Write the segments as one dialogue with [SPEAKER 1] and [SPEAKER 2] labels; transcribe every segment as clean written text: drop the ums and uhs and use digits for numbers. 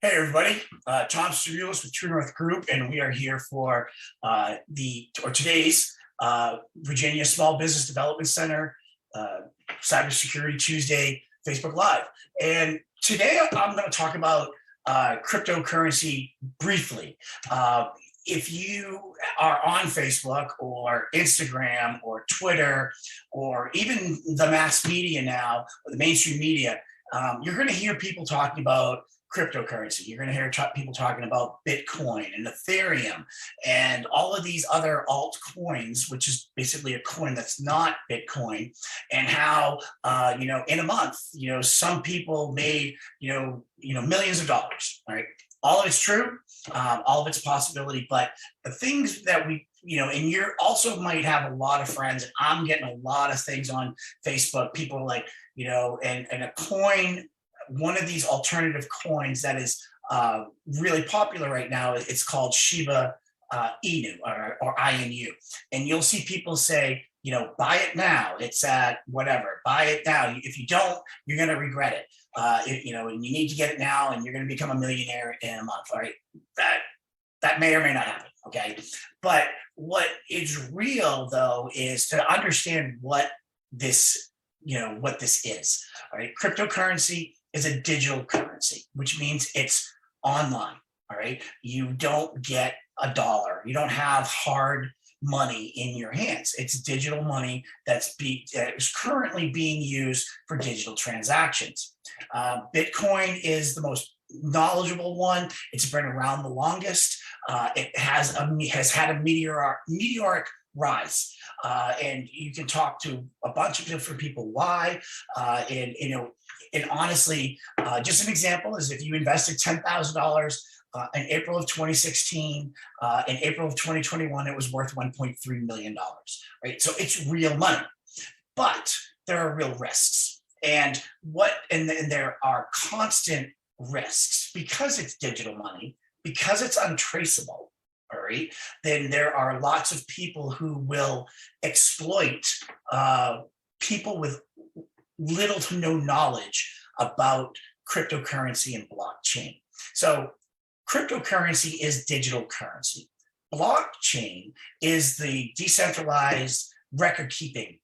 [SPEAKER 1] Hey everybody, Tom Stamulis with True North Group, and we are here for today's Virginia Small Business Development Center Cybersecurity Tuesday Facebook Live. And today I'm going to talk about cryptocurrency briefly. If you are on Facebook or Instagram or Twitter or even the mass media now, or the mainstream media, you're going to hear people talking about cryptocurrency. You're going to hear people talking about Bitcoin and Ethereum and all of these other altcoins, which is basically a coin that's not Bitcoin, and how in a month, some people made millions of dollars. All right, all of it's true, all of it's a possibility, but the things that we and you're also might have a lot of friends. I'm getting a lot of things on Facebook. People are like, and a coin. One of these alternative coins that is really popular right now, it's called Shiba Inu or INU. And you'll see people say, buy it now. It's at whatever, buy it now. If you don't, you're going to regret it. And you need to get it now and you're going to become a millionaire in a month. All right. That may or may not happen. Okay. But what is real though, is to understand what this is. All right. Cryptocurrency is a digital currency, which means it's online. All right. You don't get a dollar. You don't have hard money in your hands. It's digital money that is currently being used for digital transactions. Bitcoin is the most knowledgeable one. It's been around the longest. It has had a meteoric rise, and you can talk to a bunch of different people why. And honestly, just an example is if you invested $10,000 in April of 2016, in April of 2021, it was worth $1.3 million, right? So it's real money, but there are real risks. And there are constant risks because it's digital money, because it's untraceable. All right, then there are lots of people who will exploit people with little to no knowledge about cryptocurrency and blockchain. So cryptocurrency is digital currency. Blockchain is the decentralized record keeping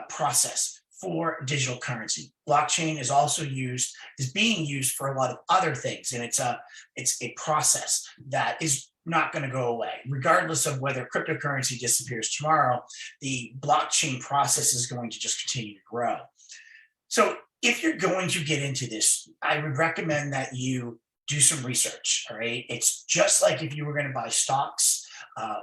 [SPEAKER 1] process for digital currency. Blockchain is being used for a lot of other things, and it's a process that is not going to go away. Regardless of whether cryptocurrency disappears tomorrow, the blockchain process is going to just continue to grow. So if you're going to get into this, I would recommend that you do some research, all right? It's just like if you were going to buy stocks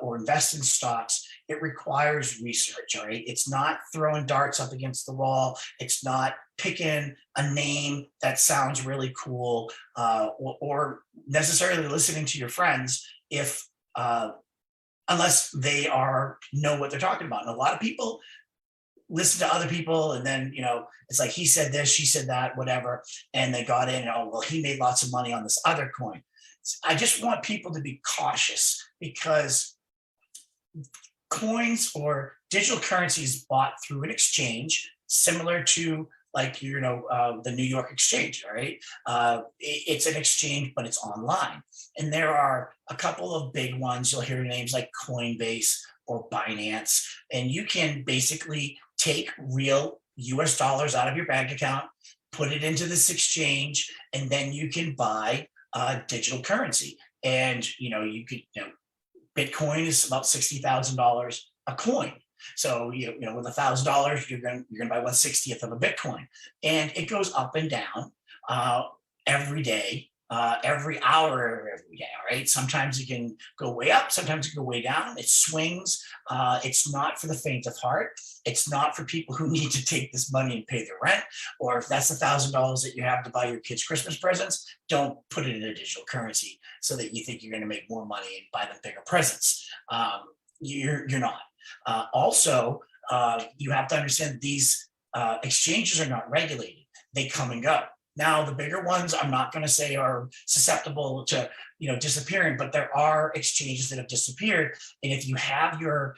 [SPEAKER 1] or invest in stocks, it requires research, all right? It's not throwing darts up against the wall. It's not picking a name that sounds really cool or necessarily listening to your friends unless they know what they're talking about. And a lot of people listen to other people, and then it's like he said this, she said that, whatever, and they got in and he made lots of money on this other coin. I just want people to be cautious because coins or digital currency is bought through an exchange similar to the New York exchange. All right, it's an exchange, but it's online, and there are a couple of big ones. You'll hear names like Coinbase or Binance, and you can basically take real US dollars out of your bank account, put it into this exchange, and then you can buy digital currency. And Bitcoin is about $60,000 a coin. So with $1,000, you're going to buy 1/60th of a Bitcoin, and it goes up and down every day, every hour, every day. All right. Sometimes it can go way up, sometimes it can go way down. It swings. It's not for the faint of heart. It's not for people who need to take this money and pay their rent, or if that's $1,000 that you have to buy your kids Christmas presents, don't put it in a digital currency so that you think you're going to make more money and buy them bigger presents. You're not. Also, you have to understand these exchanges are not regulated. They come and go. Now, the bigger ones, I'm not going to say are susceptible to disappearing, but there are exchanges that have disappeared. And if you have your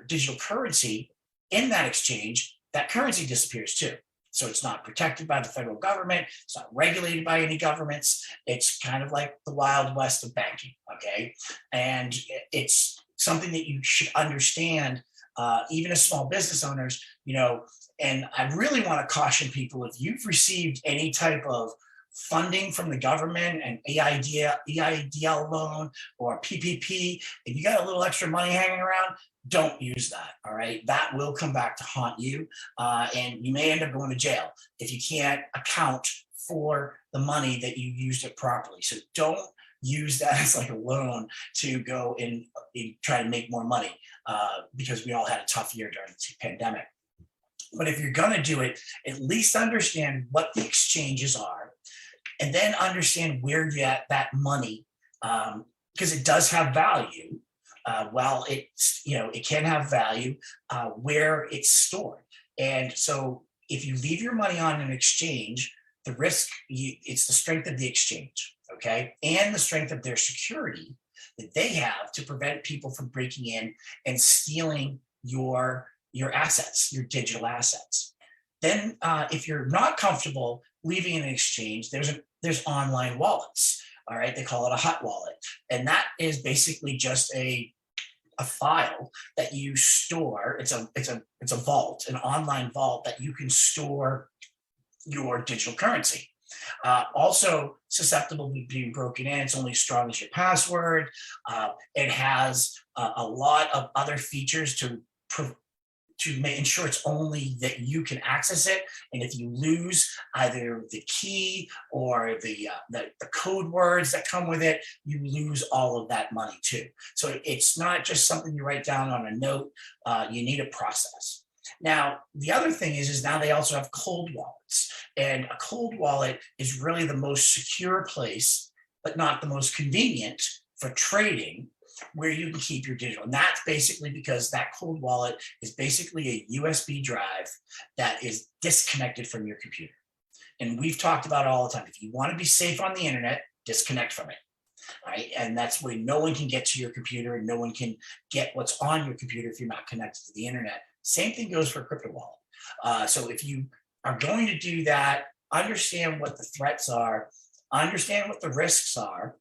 [SPEAKER 1] digital currency in that exchange, that currency disappears too. So it's not protected by the federal government. It's not regulated by any governments. It's kind of like the Wild West of banking, okay? And it's something that you should understand, even as small business owners, and I really want to caution people, if you've received any type of funding from the government, an EIDL loan or PPP, and you got a little extra money hanging around, don't use that. All right. That will come back to haunt you. And you may end up going to jail if you can't account for the money that you used it properly. So don't use that as like a loan to go and try to make more money, because we all had a tough year during the pandemic. But if you're going to do it, at least understand what the exchanges are, and then understand where you get that money, because it does have value. Well, it can have value where it's stored. And so if you leave your money on an exchange, the risk, it's the strength of the exchange, okay? And the strength of their security that they have to prevent people from breaking in and stealing your assets, your digital assets. Then if you're not comfortable leaving an exchange, there's online wallets. All right, they call it a hot wallet. And that is basically just a file that you store. It's a vault, an online vault that you can store your digital currency. Also susceptible to being broken in. It's only as strong as your password. It has a lot of other features to ensure it's only that you can access it. And if you lose either the key or the code words that come with it, you lose all of that money too. So it's not just something you write down on a note. You need a process. Now, the other thing is now they also have cold wallets. And a cold wallet is really the most secure place, but not the most convenient for trading, where you can keep your digital. And that's basically because that cold wallet is basically a USB drive that is disconnected from your computer. And we've talked about it all the time. If you want to be safe on the internet, disconnect from it. Right? And that's where no one can get to your computer and no one can get what's on your computer if you're not connected to the internet. Same thing goes for a crypto wallet. So if you are going to do that, understand what the threats are, understand what the risks are,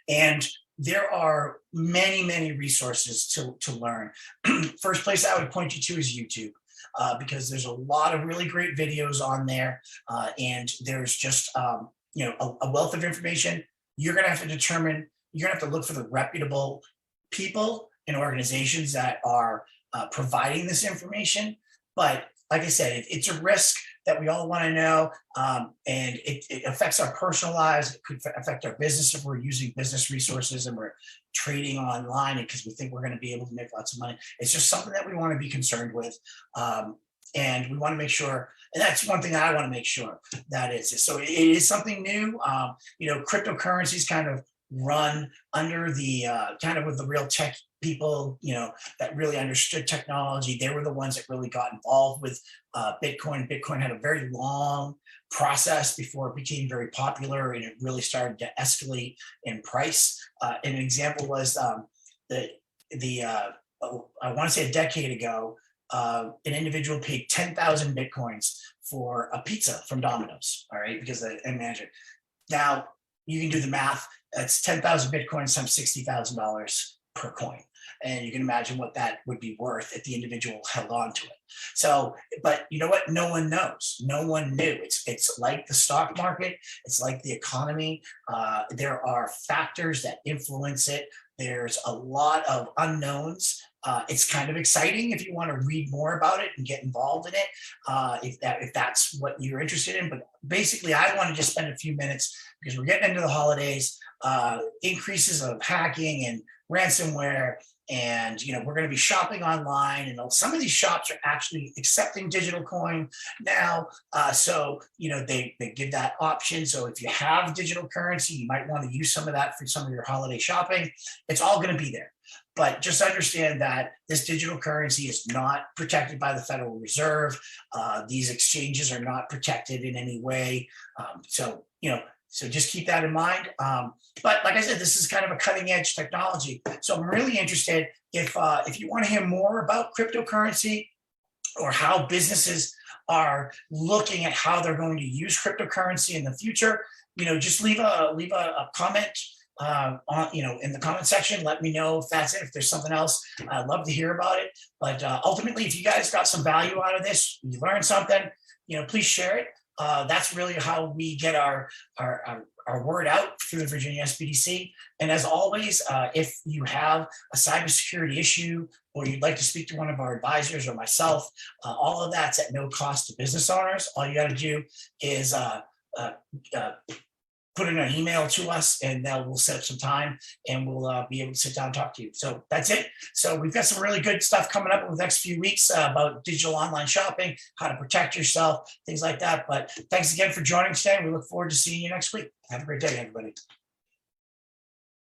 [SPEAKER 1] and there are many, many resources to learn. First place I would point you to is YouTube, because there's a lot of really great videos on there, and there's just a wealth of information. You're going to have to determine, you're going to have to look for the reputable people and organizations that are providing this information. But like I said, it's a risk that we all want to know, and it affects our personal lives. It could affect our business if we're using business resources and we're trading online because we think we're going to be able to make lots of money. It's just something that we want to be concerned with, and we want to make sure. And that's one thing that I want to make sure that is. So it is something new. Cryptocurrencies kind of run under the kind of with the real tech people, that really understood technology. They were the ones that really got involved with Bitcoin. Bitcoin had a very long process before it became very popular, and it really started to escalate in price. An example was I want to say a decade ago, an individual paid 10,000 Bitcoins for a pizza from Domino's. All right, because imagine now you can do the math. That's 10,000 Bitcoins times $60,000 per coin. And you can imagine what that would be worth if the individual held on to it. So, but you know what? No one knows. No one knew. It's like the stock market. It's like the economy. There are factors that influence it. There's a lot of unknowns. It's kind of exciting if you want to read more about it and get involved in it, if that's what you're interested in. But basically, I want to just spend a few minutes because we're getting into the holidays, increases of hacking and ransomware. And, we're going to be shopping online, and some of these shops are actually accepting digital coin now. So, they give that option. So if you have digital currency, you might want to use some of that for some of your holiday shopping. It's all going to be there. But just understand that this digital currency is not protected by the Federal Reserve. These exchanges are not protected in any way. So just keep that in mind. But like I said, this is kind of a cutting edge technology. So I'm really interested if you want to hear more about cryptocurrency, or how businesses are looking at how they're going to use cryptocurrency in the future, just leave a comment on, in the comment section. Let me know if that's it. If there's something else, I'd love to hear about it. But ultimately, if you guys got some value out of this, you learned something, please share it. That's really how we get our word out through the Virginia SBDC. And as always, if you have a cybersecurity issue or you'd like to speak to one of our advisors or myself, all of that's at no cost to business owners. All you got to do is put in an email to us, and we'll set up some time, and we'll be able to sit down and talk to you. So that's it. So we've got some really good stuff coming up over the next few weeks about digital online shopping, how to protect yourself, things like that. But thanks again for joining today. We look forward to seeing you next week. Have a great day, everybody.